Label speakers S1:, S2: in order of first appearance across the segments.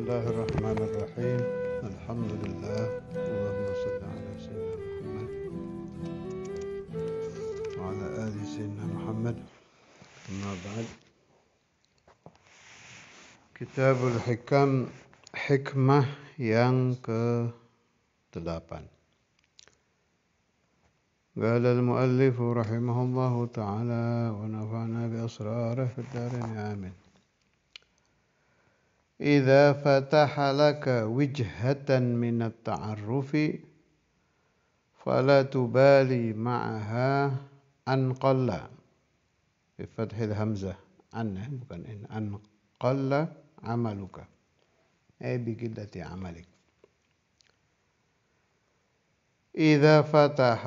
S1: Bismillahirrahmanirrahim. Alhamdulillah. Allahumma salli ala Sayyidina Muhammad wa ala ali Sayyidina Muhammad. Amma ba'd. Kitabul Hikam, hikmah yang ke-8. Qala al-muallif rahimahullahu ta'ala wa nafa'na bi asrarih fid darin amin. إذا فتح لك وجهة من التعرف فلا تبالي معها أن قل بفتح الهمزة bukan أن قل عملك أي بقلة عملك. إذا فتح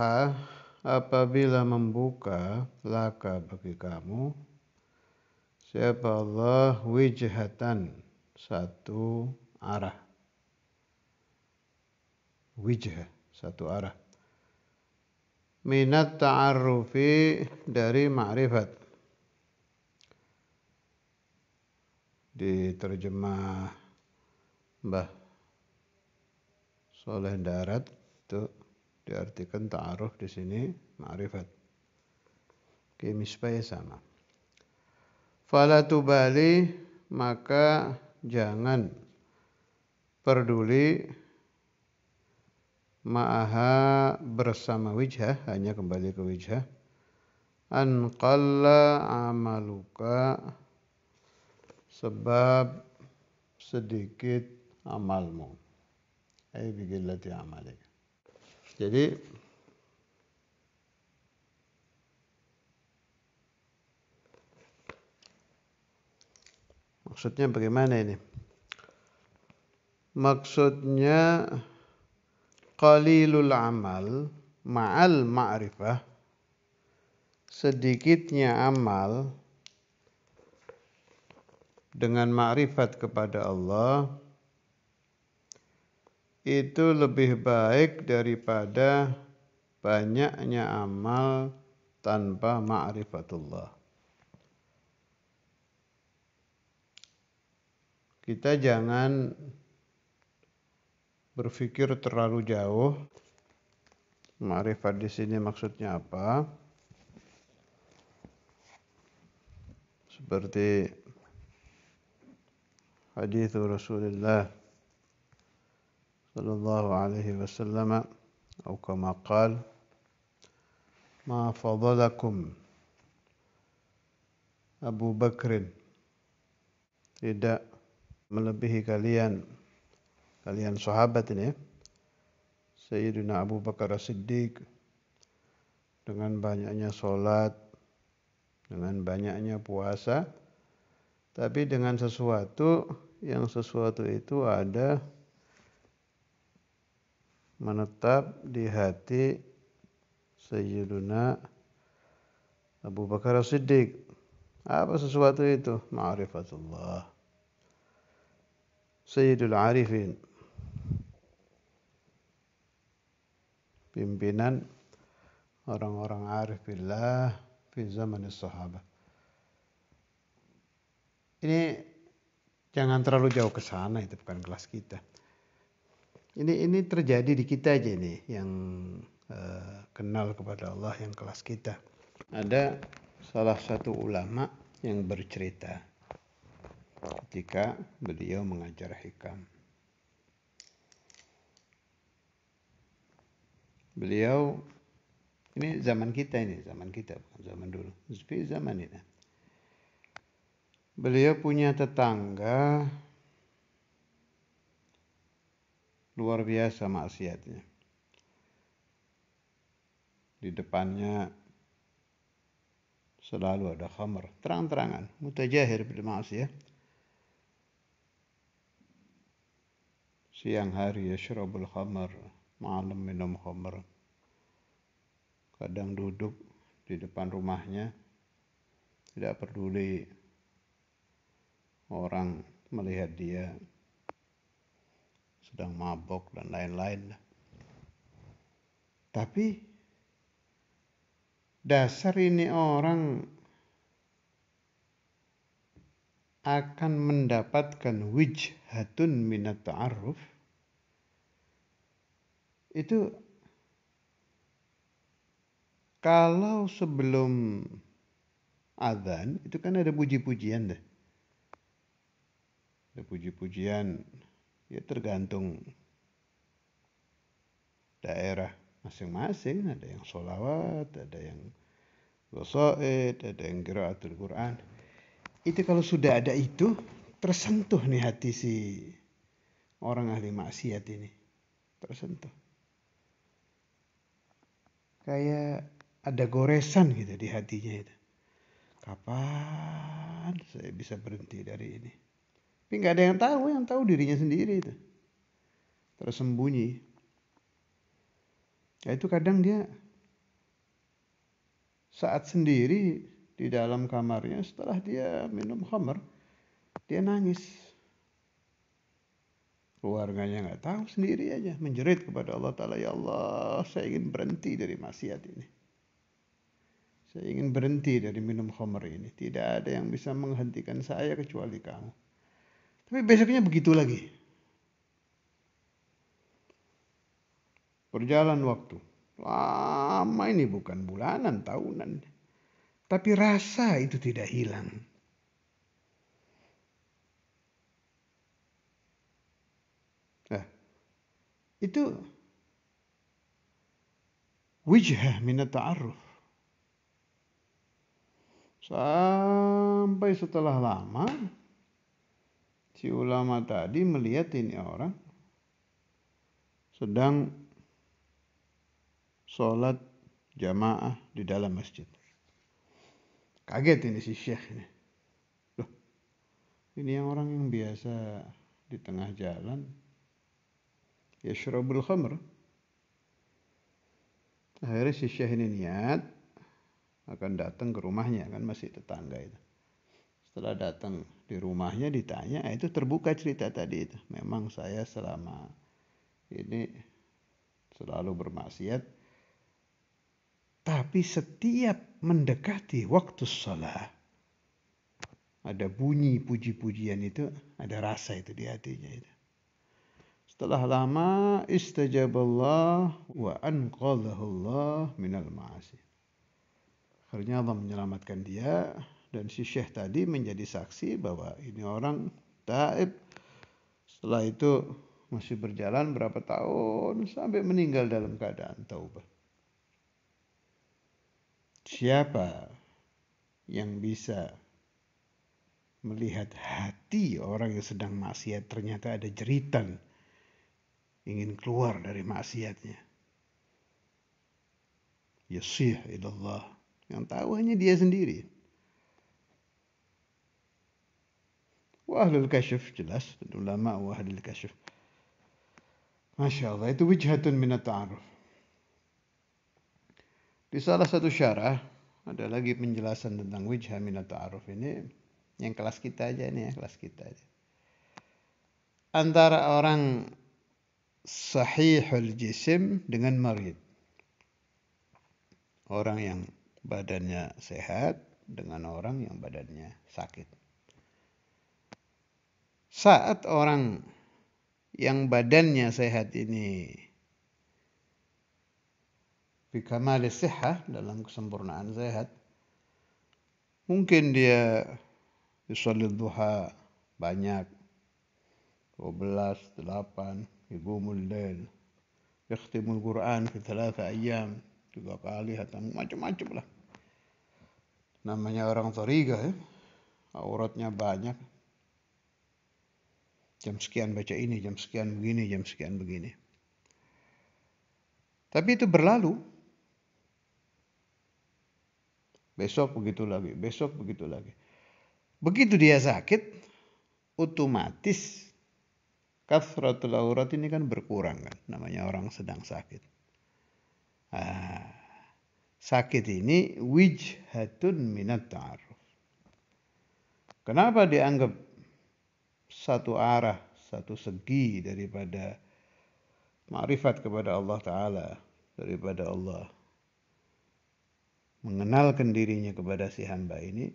S1: apabila membuka laka bagi kamu siapa Allah wijhatan satu arah, wijhah satu arah, minat ta'arrufi dari ma'rifat, diterjemah Mbah Soleh Darat itu diartikan ta'aruf di sini ma'rifat. Oke, misbahnya sama. Fala tubali, maka jangan peduli ma'aha bersama wijhah, hanya kembali ke wijhah, an qalla amaluka sebab sedikit amalmu, ay bigillati amalik. Jadi maksudnya bagaimana ini? Maksudnya qalilul amal ma'al ma'rifah, sedikitnya amal dengan ma'rifat kepada Allah itu lebih baik daripada banyaknya amal tanpa ma'rifatullah. Kita jangan berpikir terlalu jauh. Ma'rifat di sini maksudnya apa? Seperti hadis Rasulullah sallallahu alaihi wasallam atau kama qala ma fadalakum Abu Bakrin, tidak melebihi kalian sahabat ini, Sayyidina Abu Bakar As-Siddiq, dengan banyaknya sholat, dengan banyaknya puasa, tapi dengan sesuatu itu ada menetap di hati Sayyidina Abu Bakar As-Siddiq. Apa sesuatu itu? Ma'rifatullah. Sayyidul Arifin, pimpinan orang-orang arif billah fi zaman sahabat. Ini jangan terlalu jauh ke sana, itu bukan kelas kita. Ini terjadi di kita aja nih, yang kenal kepada Allah, yang kelas kita. Ada salah satu ulama yang bercerita ketika beliau mengajar hikam. Beliau, ini zaman kita bukan zaman dulu, tapi zaman ini. Beliau punya tetangga luar biasa maksiatnya. Di depannya selalu ada khamr, terang-terangan, mutajahir bil maksiyah. Siang hari yashrabul khamr, malam minum khamr. Kadang duduk di depan rumahnya, tidak peduli orang melihat dia sedang mabok dan lain-lain. Tapi dasar ini orang akan mendapatkan wijhatun minat ta'aruf, itu kalau sebelum azan itu kan ada puji-pujian deh. Ada puji-pujian, ya tergantung daerah masing-masing. Ada yang sholawat, ada yang qasaid, ada yang qiraatul Quran. Itu kalau sudah ada itu, tersentuh nih hati si orang ahli maksiat ini. Tersentuh. Kayak ada goresan gitu di hatinya itu. Kapan saya bisa berhenti dari ini? Tapi nggak ada yang tahu dirinya sendiri itu. Tersembunyi. Ya itu kadang dia saat sendiri di dalam kamarnya setelah dia minum khamr, dia nangis. Keluarganya nggak tahu, sendiri aja menjerit kepada Allah Ta'ala, ya Allah, saya ingin berhenti dari maksiat ini. Saya ingin berhenti dari minum khamr ini. Tidak ada yang bisa menghentikan saya kecuali kamu. Tapi besoknya begitu lagi. Berjalan waktu. Lama ini, bukan bulanan, tahunan. Tapi rasa itu tidak hilang. Nah, itu wijhah minat ta'aruf. Sampai setelah lama, si ulama tadi melihat ini orang sedang sholat jamaah di dalam masjid. Kaget ini si syekh ini. Loh, ini yang orang yang biasa di tengah jalan yashrabul khamr. Akhirnya si syekh ini niat akan datang ke rumahnya, kan masih tetangga itu. Setelah datang di rumahnya ditanya, itu terbuka cerita tadi itu. Memang saya selama ini selalu bermaksiat, tapi setiap mendekati waktu sholat, ada bunyi puji-pujian itu, ada rasa itu di hatinya itu. Setelah lama istajaballah wa anqadhahullah minal ma'asi. Akhirnya Allah menyelamatkan dia, dan si syekh tadi menjadi saksi bahwa ini orang taib. Setelah itu masih berjalan berapa tahun sampai meninggal dalam keadaan taubah. Siapa yang bisa melihat hati orang yang sedang maksiat, ternyata ada jeritan ingin keluar dari maksiatnya. Yasih ilallah. Yang tahu hanya dia sendiri. Wa ahlul kasyf, jelas. Ulama wa ahlul kasyf. Masya Allah, itu wijhatun minat ta'aruf. Di salah satu syarah, ada lagi penjelasan tentang wijha minat ta'aruf ini. Yang kelas kita aja ini ya, kelas kita aja. Antara orang sahihul jisim dengan marid. Orang yang badannya sehat dengan orang yang badannya sakit. Saat orang yang badannya sehat ini bikamalis sihah, dalam kesempurnaan sehat, mungkin dia yusalli duha banyak, 12, 8, yaqumul lail, yakhtimul Quran fi 3 ayyam, 3 kali hatam, macam-macam lah. Namanya orang thariqah ya, auratnya banyak. Jam sekian baca ini, jam sekian begini, jam sekian begini. Tapi itu berlalu. Besok begitu lagi, besok begitu lagi. Begitu dia sakit, otomatis kathratul aurat ini kan berkurang kan. Namanya orang sedang sakit. Sakit ini wijhatun minat ta'aruf. Kenapa dianggap satu arah, satu segi daripada ma'rifat kepada Allah Ta'ala, daripada Allah mengenalkan dirinya kepada si hamba ini?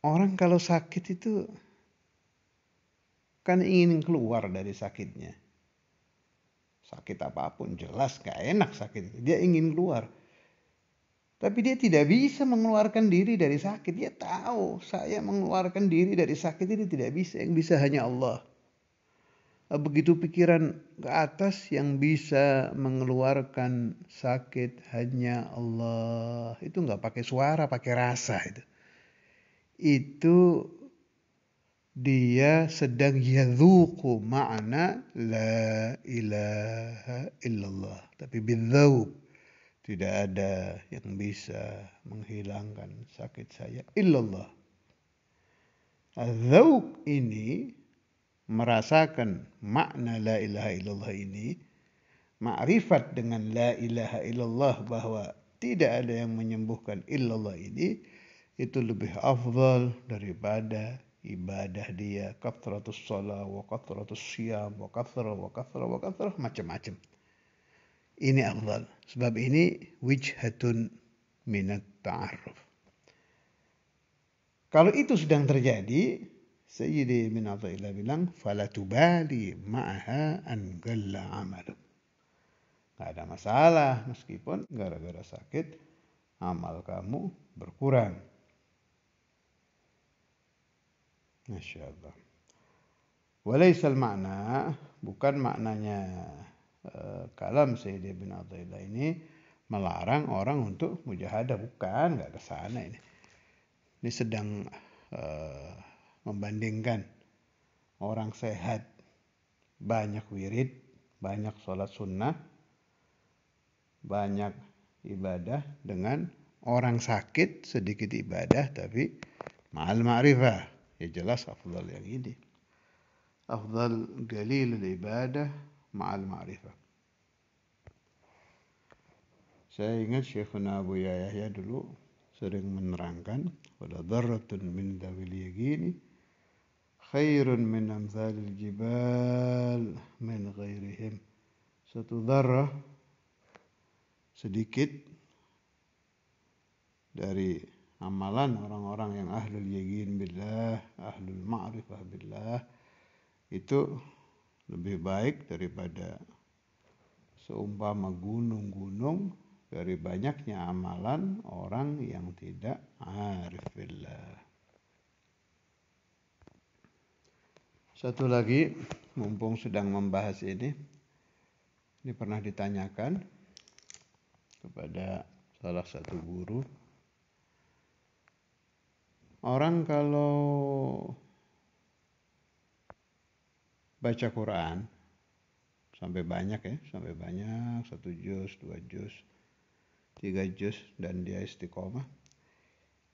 S1: Orang kalau sakit itu kan ingin keluar dari sakitnya. Sakit apapun jelas gak enak sakit itu. Dia ingin keluar. Tapi dia tidak bisa mengeluarkan diri dari sakit. Dia tahu saya mengeluarkan diri dari sakit ini tidak bisa. Yang bisa hanya Allah. Begitu pikiran ke atas, yang bisa mengeluarkan sakit hanya Allah. Itu nggak pakai suara, pakai rasa itu. Itu dia sedang yadhuku makna la ilaha illallah. Tapi bidzauq, tidak ada yang bisa menghilangkan sakit saya illallah. Dzauq ini merasakan makna la ilaha illallah ini, ma'rifat dengan la ilaha illallah bahwa tidak ada yang menyembuhkan illallah ini, itu lebih afdal daripada ibadah dia kathratus shalah wa kathratus siyam wa kathra macam-macam. Ini afdal. Sebab ini wijhatun minat ta'aruf. Kalau itu sedang terjadi, Sayyidi bin Athaillah bilang, fala tubali ma'aha an galla amalu. Gak ada masalah meskipun gara-gara sakit amal kamu berkurang. Masya Allah. Walaisal makna, bukan maknanya kalam Sayyidi bin Athaillah ini melarang orang untuk mujahadah, bukan, gak ke sana ini. Ini sedang membandingkan orang sehat banyak wirid, banyak sholat sunnah, banyak ibadah, dengan orang sakit sedikit ibadah tapi ma'al ma'rifah. Ya jelas afdal yang ini. Afdal qalil ibadah ma'al ma'rifah. Saya ingat Syekhuna Abu Yahya dulu sering menerangkan, wala dharratun min dhawil yaqini khairun min amsalil jibal min ghairihim. Satu dharrah sedikit dari amalan orang-orang yang ahlul yaqin billah, ahlul ma'rifah billah, itu lebih baik daripada seumpama gunung-gunung dari banyaknya amalan orang yang tidak arif billah. Satu lagi, mumpung sedang membahas ini pernah ditanyakan kepada salah satu guru. Orang kalau baca Quran sampai banyak, 1 juz, 2 juz, 3 juz, dan dia istiqomah,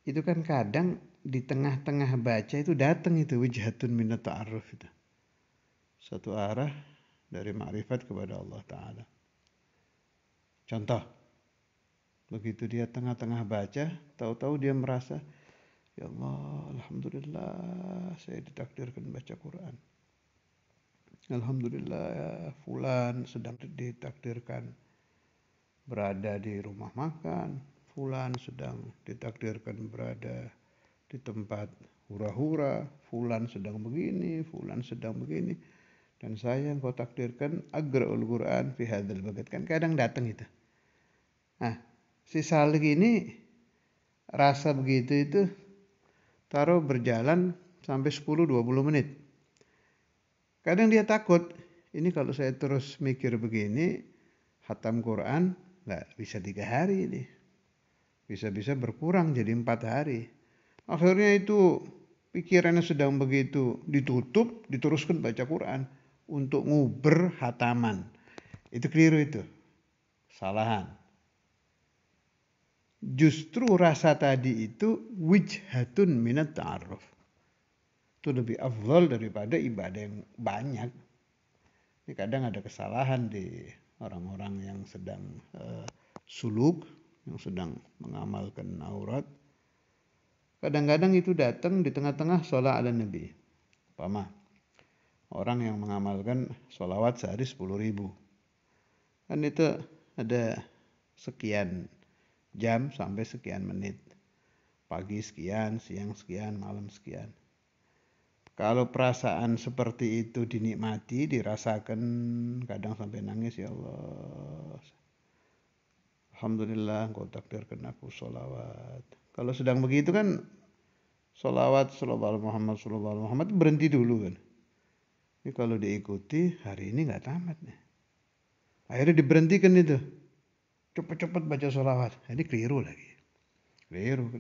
S1: itu kan kadang di tengah-tengah baca itu datang itu wijhatun minat ta'aruf itu. Satu arah dari ma'rifat kepada Allah Ta'ala. Contoh, begitu dia tengah-tengah baca, tahu-tahu dia merasa, ya Allah, alhamdulillah saya ditakdirkan baca Quran. Alhamdulillah ya, fulan sedang ditakdirkan berada di rumah makan, fulan sedang ditakdirkan berada di tempat hura-hura, fulan sedang begini, fulan sedang begini, dan saya yang kau takdirkan aqra'ul Quran fi hadzal bagat. Kan kadang datang itu. Nah, si Salih ini rasa begitu itu taruh berjalan sampai 10-20 menit. Kadang dia takut, ini kalau saya terus mikir begini, khatam Quran nggak bisa 3 hari ini. Bisa-bisa berkurang jadi 4 hari. Akhirnya itu pikirannya sedang begitu ditutup, diteruskan baca Quran untuk nguber khataman. Itu keliru itu. Salahan. Justru rasa tadi itu wijhatun minat ta'aruf. Itu lebih afdal daripada ibadah yang banyak. Ini kadang ada kesalahan di orang-orang yang sedang suluk, yang sedang mengamalkan aurat. Kadang-kadang itu datang di tengah-tengah sholat ala Nabi. Umpama orang yang mengamalkan sholawat sehari 10.000. Kan itu ada sekian jam sampai sekian menit. Pagi sekian, siang sekian, malam sekian. Kalau perasaan seperti itu dinikmati, dirasakan, kadang sampai nangis, ya Allah, Alhamdulillah engkau takdirkan aku sholawat. Kalau sedang begitu kan sholawat sallallahu Muhammad sallallahu Muhammad berhenti dulu kan. Ini kalau diikuti hari ini nggak tamat nih. Akhirnya diberhentikan itu. Cepat-cepat baca sholawat. Ini keliru lagi. Keliru.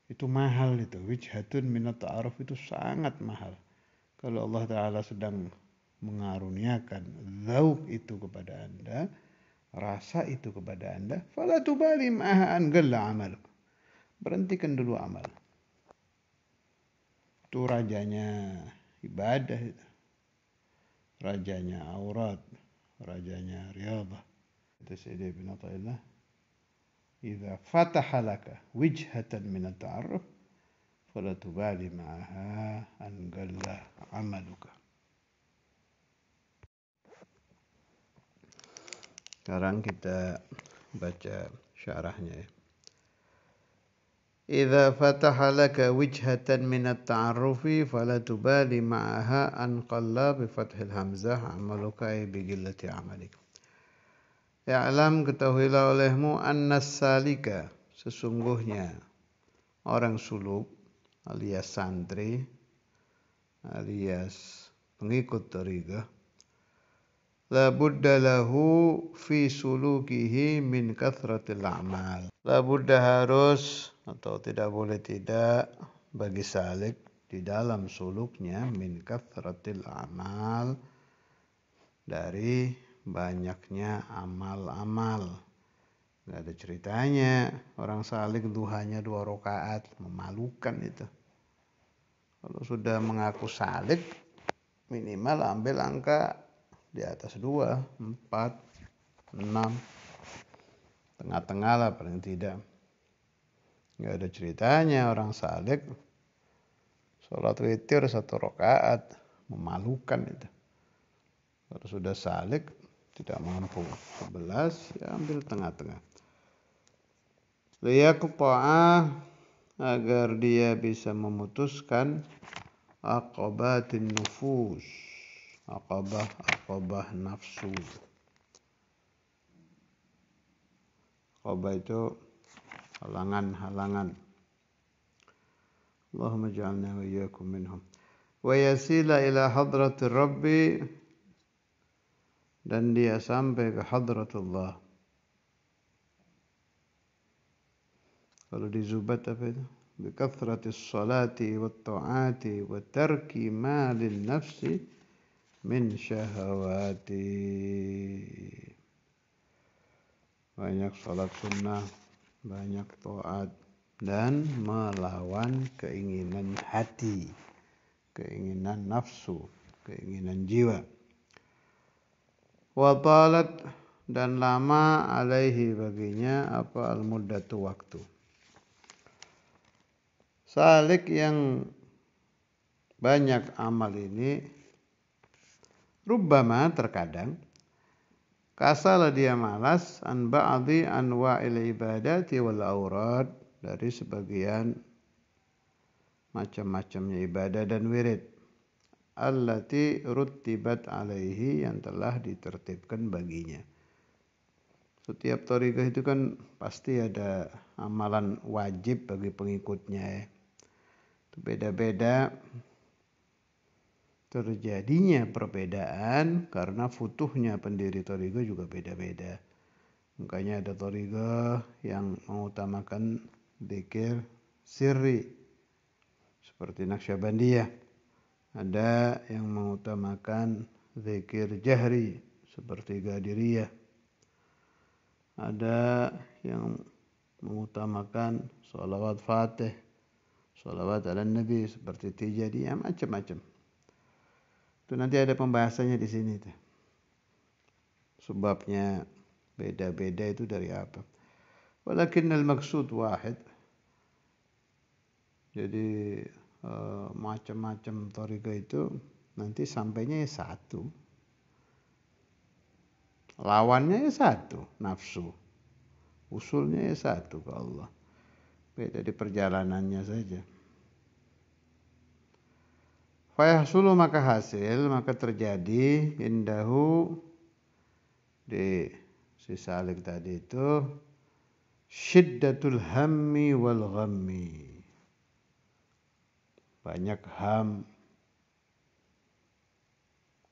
S1: Itu mahal itu. Wijhatun minat ta'aruf itu sangat mahal. Kalau Allah Ta'ala sedang mengaruniakan zauk itu kepada Anda, rasa itu kepada Anda, fala tubali ma'aha an galla amal. Berhentikan dulu amal. Itu rajanya ibadah itu. Rajanya aurat, rajanya riyadhah. Itu Sayyidi bin Athaillah. Idza fataha laka wijhatan min at-ta'arruf fala tubali ma'aha an galla amaluka. Sekarang kita baca syarahnya ya. Idza fataha laka wijhatan min at-ta'arrufi fala tubali ma'aha an qalla bi fathil hamzah amaluka ay bi qillati amalik. Ya'lam ketahuilah olehmu annas salika sesungguhnya orang suluk alias santri alias pengikut thariqah la budda lahu fi sulukihi min kathratil a'mal. La budda harus atau tidak boleh tidak bagi salik di dalam suluknya min kathratil a'mal dari banyaknya amal-amal. Gak ada ceritanya orang salik duhanya 2 rakaat, memalukan itu. Kalau sudah mengaku salik minimal ambil angka di atas 2, 4, 6, tengah-tengah lah paling tidak. Gak ada ceritanya orang salik sholat witir 1 rakaat, memalukan itu. Kalau sudah salik tidak mampu 11 ya ambil tengah-tengah. Liyaqta'a agar dia bisa memutuskan aqabatin nufus. Aqabah nafsu. Aqabah itu halangan-halangan. Allahumma ja'alna wa iyyakum minhum. Wa yasila ila hadratir rabbi dan dia sampai ke hadratullah. Kalau di Zubat apa itu? Bi kathratis salati wat ta'ati wa tarki ma lin nafsi min syahawati. Banyak salat sunnah, banyak taat dan melawan keinginan hati, keinginan nafsu, keinginan jiwa. Wa talat dan lama alaihi baginya apa al-muddatu waktu. Salik yang banyak amal ini rubbama terkadang kasala dia malas an ba'dhi anwa'il ibadati wal aurad dari sebagian macam-macamnya ibadah dan wirid allati ruttibat alaihi yang telah ditertibkan baginya. Setiap thariqah itu kan pasti ada amalan wajib bagi pengikutnya ya. Itu beda-beda. Terjadinya perbedaan karena futuhnya pendiri thariqah juga beda-beda. Makanya ada thariqah yang mengutamakan zikir sirri seperti Naqsyabandiyah. Ada yang mengutamakan zikir jahri seperti Qadiriyah. Ada yang mengutamakan sholawat fatih, sholawat ala nabi seperti Tijaniyah, macam-macam. Itu nanti ada pembahasannya di sini tuh. Sebabnya beda-beda itu dari apa? Walakinnal maksud wahid. Jadi macam-macam thariqah itu nanti sampainya ya satu. Lawannya ya satu, nafsu. Usulnya ya satu ke Allah. beda di perjalanannya saja. Fayahsulu maka terjadi indahu di si salik tadi itu syiddatul hammi wal ghammi. Banyak ham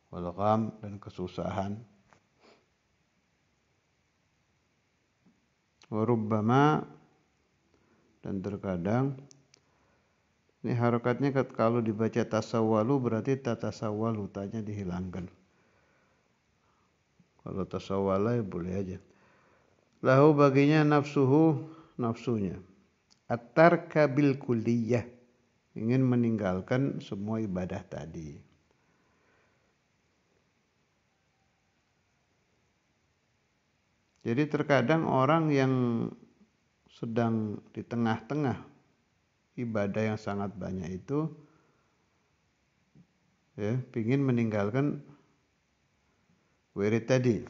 S1: wal gham dan kesusahan. Warubbama dan terkadang ini harokatnya kalau dibaca tasawwalu berarti tatasawwalu, tanya dihilangkan. Kalau tasawwala ya boleh aja. Lahu baginya nafsunya. At-tarka bil kulliyah, ingin meninggalkan semua ibadah tadi. Jadi terkadang orang yang sedang di tengah-tengah ibadah yang sangat banyak itu ya ingin meninggalkan wirid tadi.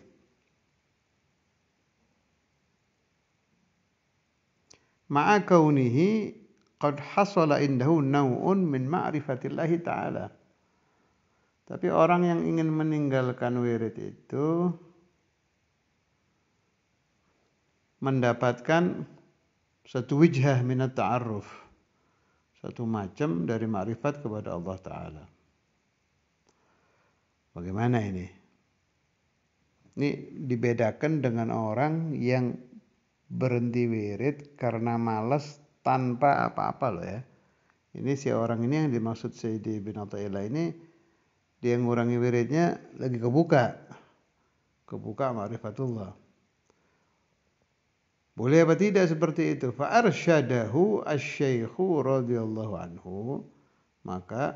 S1: Ma'a kaunihi qad hasala indahu naw'un min ma'rifatillahi ta'ala. Tapi orang yang ingin meninggalkan wirid itu mendapatkan satu wijhah minat ta'arruf, satu macam dari ma'rifat kepada Allah Ta'ala. Bagaimana ini? Ini dibedakan dengan orang yang berhenti wirid karena malas tanpa apa-apa loh ya. Ini si orang ini yang dimaksud Sayyidi bin Athaillah ini, dia ngurangi wiridnya lagi kebuka ma'rifatullah. Boleh apa tidak seperti itu? Fa arsyadahu asy-syaikhu radhiyallahu anhu, maka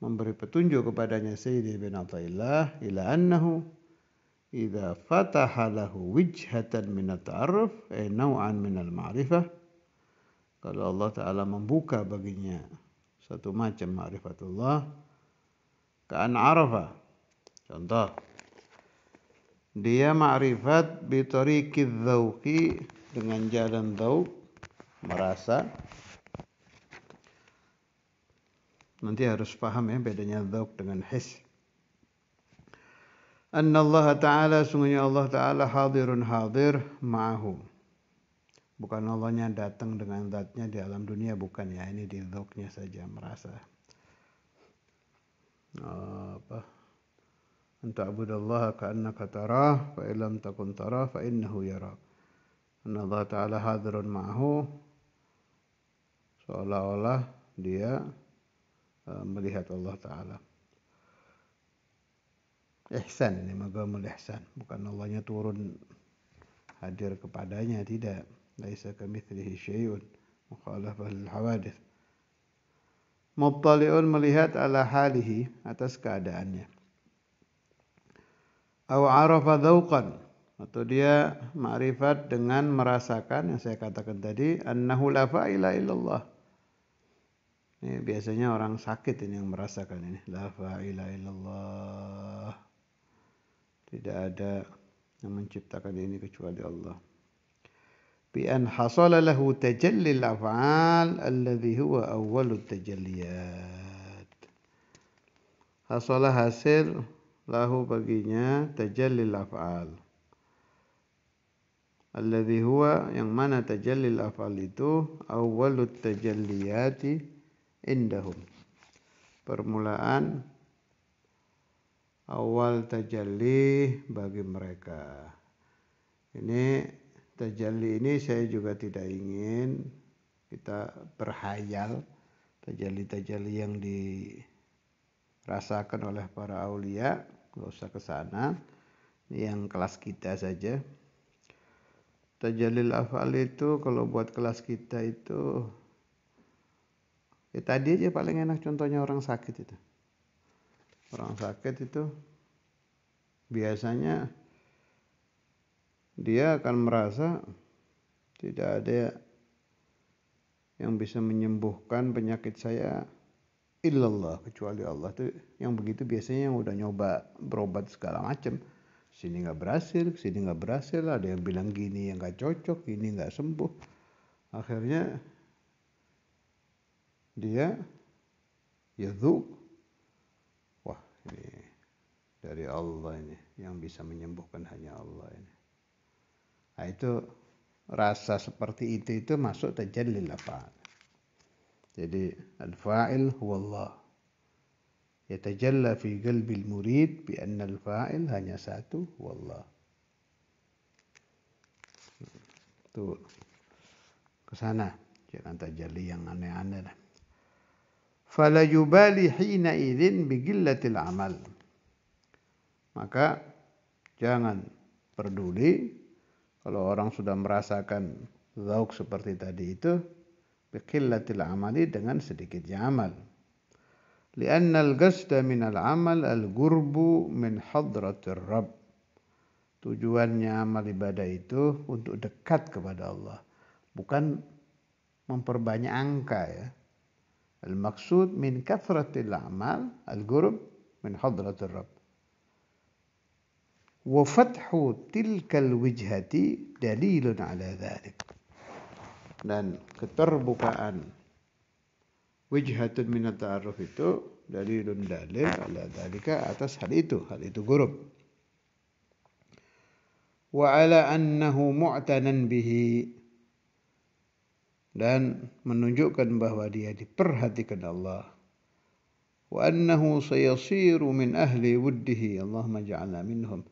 S1: memberi petunjuk kepadanya Sayyidi bin Athaillah ila annahu idza fataha lahu wijhatan min at-ta'arruf ay naw'an min al-ma'rifah, kalau Allah Ta'ala membuka baginya satu macam ma'rifatullah, ka'an arafa, contoh dia ma'rifat bi tariqiz dzauqi, dengan jalan dzauq, merasa. Nanti harus paham ya bedanya dzauq dengan his. Anna Allah Ta'ala, sungguhnya Allah Ta'ala hadirun hadir ma'ahu. Bukan Allahnya datang dengan zatnya di alam dunia, bukan ya, ini di dzauqnya saja merasa. Anta'budallaha ka'annaka tarah fa illam takun tarah fa innahu yarak. Anna Allah Ta'ala hadirun ma'ahu, seolah-olah dia melihat Allah Ta'ala. Ihsan, ini magamul ihsan, bukan Allahnya turun hadir kepadanya, tidak. Laisa kamitslihi syai'un mukhalafah lil hawadits. Muttali'un, melihat ala halihi, atas keadaannya. Aw arafa dzauqan, atau dia ma'rifat dengan merasakan yang saya katakan tadi, annahu la fa'ila illallah. Ini biasanya orang sakit ini yang merasakan ini, la fa'ila illallah. Tidak ada yang menciptakan ini kecuali Allah. Bi an hasala lahu tajallil af'al alladhi huwa awwalut tajalliyat. Hasala hasil lahu baginya tajallil af'al. Alladhi huwa, yang mana tajallil af'al itu awwalut tajalliyati indahum, permulaan awal tajalli bagi mereka. Ini tajalli ini saya juga tidak ingin kita berhayal tajalli-tajalli yang dirasakan oleh para aulia, nggak usah ke sana. Ini yang kelas kita saja. Tajallil af'al itu kalau buat kelas kita itu ya tadi aja paling enak contohnya orang sakit itu. Orang sakit itu biasanya dia akan merasa tidak ada yang bisa menyembuhkan penyakit saya illallah, kecuali Allah. Itu yang begitu biasanya yang udah nyoba berobat segala macam, sini nggak berhasil, sini nggak berhasil, ada yang bilang gini yang nggak cocok, ini nggak sembuh. Akhirnya dia yadzuq, wah ini dari Allah ini, yang bisa menyembuhkan hanya Allah ini. Nah itu rasa seperti itu masuk tajallil af'al. Jadi al-fa'il huwa Allah. Yatajalla fi qalbil murid bi anna al-fa'il hanya satu, huwa Allah. Itu ke sana, jangan tajalli yang aneh-aneh lah. Fala yubali hina idzin bi qillatil amal. Maka jangan peduli kalau orang sudah merasakan zauk seperti tadi itu bi qillatil amali, dengan sedikitnya amal. Lianna al-qasda min al-amal al-qurbu min hadratir Rabb. Tujuannya amal ibadah itu untuk dekat kepada Allah, bukan memperbanyak angka ya. Al-maqsud min kathratil amal al-qurb min hadratir Rabb. Wa fathu tilkal wijhati dalilun ala dhalik. Dan keterbukaan wijhatun min at-ta'arruf itu dalilun dalil ala dzalika, atas hal itu qurub. Wa ala annahu mu'tanan bihi, dan menunjukkan bahwa dia diperhatikan Allah. Wa annahu sayasiru min ahli wuddihi, Allahumma ja'alna minhum.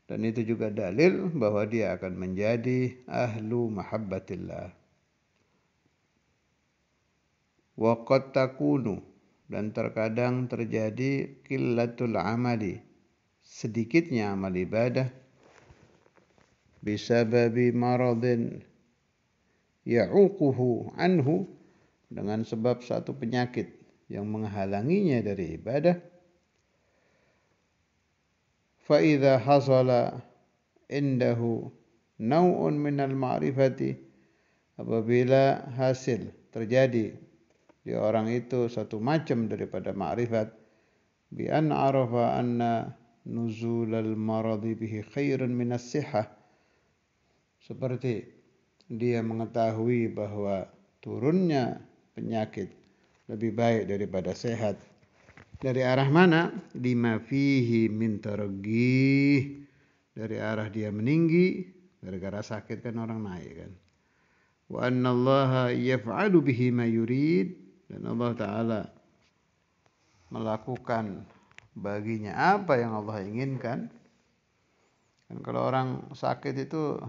S1: Dan itu juga dalil bahwa dia akan menjadi ahlu mahabbatillah. Wa qad takunu, dan terkadang terjadi qillatul amali, sedikitnya amal ibadah, bisababi maradin ya'uquhu anhu, dengan sebab satu penyakit yang menghalanginya dari ibadah. Fa idza hasala indahu naw'un minal ma'rifati, apabila hasil terjadi di orang itu satu macam daripada ma'rifat, bi an arafa anna nuzulal maradi bihi khairun minas sihah, seperti dia mengetahui bahwa turunnya penyakit lebih baik daripada sehat. Dari arah mana? Lima fihi min targhih, dari arah dia meninggi, gara-gara sakit kan orang naik kan. Wa anna Allah yaf'alu bihi ma yurid, dan Allah Ta'ala melakukan baginya apa yang Allah inginkan. Dan kalau orang sakit itu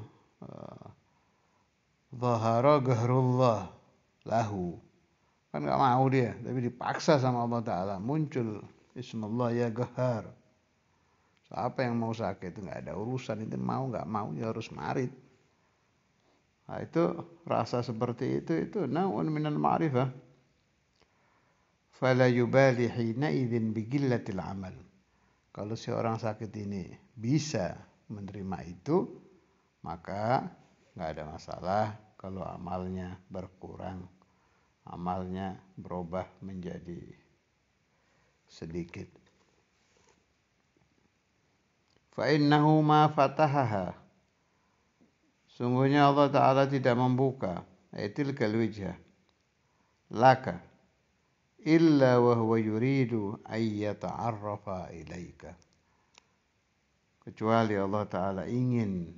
S1: zahara gahrullah lahu, kan gak mau dia, tapi dipaksa sama Allah Ta'ala, muncul Ismullah ya Gahar. Siapa yang mau sakit itu gak ada urusan, itu mau gak mau ya harus marit. Nah itu rasa seperti itu naun minal ma'rifah. Fala yubali hina idzin biqillatil amal. Kalau si orang sakit ini bisa menerima itu, maka enggak ada masalah kalau amalnya berkurang, amalnya berubah menjadi sedikit. Fa innahu ma fatahaha, sungguhnya Allah Ta'ala tidak membuka tilkal wijhah laka illa wa huwa yuridu ay yata'arrafa ilaika, kecuali Allah Ta'ala ingin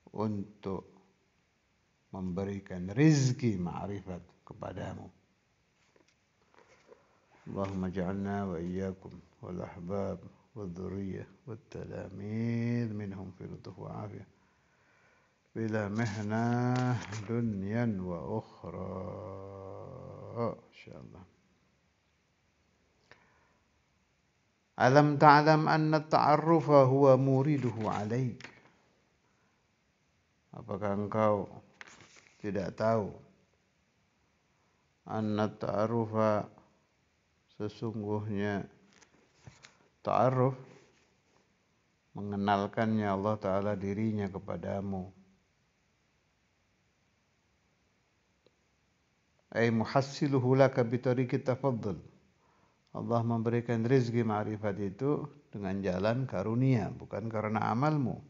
S1: untuk memberikan rizki ma'rifat kepadamu. Allahumma ja'alna wa iyyakum wal ahbab wal dhurriyyah wat talamid minhum fi lutuf wa afiyah bila mihnah dunyan wa ukhra. Insyaallah. Alam ta'lam anna at-ta'arrufa huwa muriduhu 'alaik. Apakah engkau tidak tahu anna at-ta'arrufa, sesungguhnya ta'arruf, mengenalkannya Allah Ta'ala dirinya kepadamu, ay muhassiluhu laka bitariqit tafaddul, Allah memberikan rezeki ma'rifat itu dengan jalan karunia, bukan karena amalmu.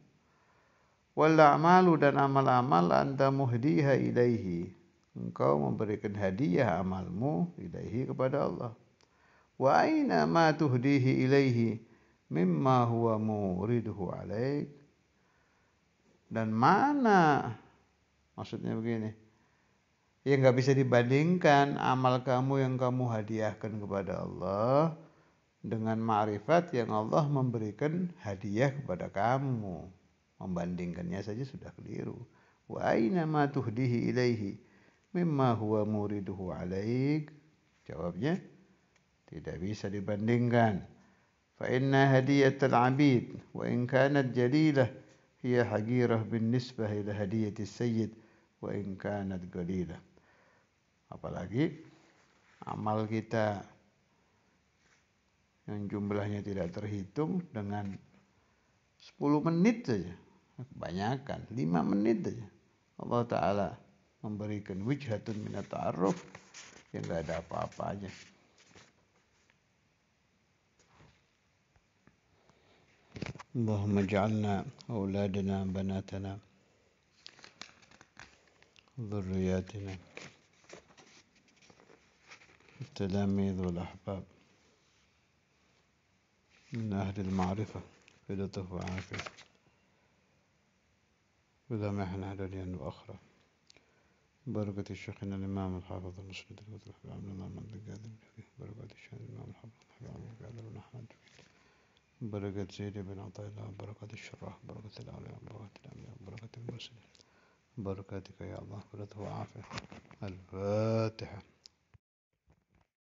S1: Wal a'malu dan amal-amal anta muhdiha ilaihi. Engkau memberikan hadiah amalmu ilaihi kepada Allah. Wa aina ma tuhdihi ilaihi mimma huwa muriduhu alaik. Dan mana, maksudnya begini, ya nggak bisa dibandingkan amal kamu yang kamu hadiahkan kepada Allah dengan ma'rifat yang Allah memberikan hadiah kepada kamu. Membandingkannya saja sudah keliru. Wa aina ma tuhdihi ilaihi mimma huwa muriduhu alaik. Jawabnya tidak bisa dibandingkan. Fa inna hadiyatal abid wa in kanat jalilah hiya hagirah bin nisbah ila hadiyatis sayyid wa in kanat qalilah. Apalagi amal kita yang jumlahnya tidak terhitung dengan 10 menit saja, kebanyakan 5 menit saja Allah Ta'ala memberikan wijhatun minat ta'aruf yang gak ada apa-apanya. Allahumma ja'alna auladana banatana dhurriyatina التلاميذ والأحباب من أهل المعرفة في لطف وعافية ولا محنة دنيا وأخرى بركة شيخنا الإمام الحافظ المسند الوثوق عبد الله بن القادر بركة الشيخ الإمام الحافظ عبد القادر بن أحمد بركة زيد بن عطاء الله بركة الشراح بركة الأولياء بركة الأنبياء بركة المرسلين بركاتك يا الله ولطف وعافية. الفاتحة.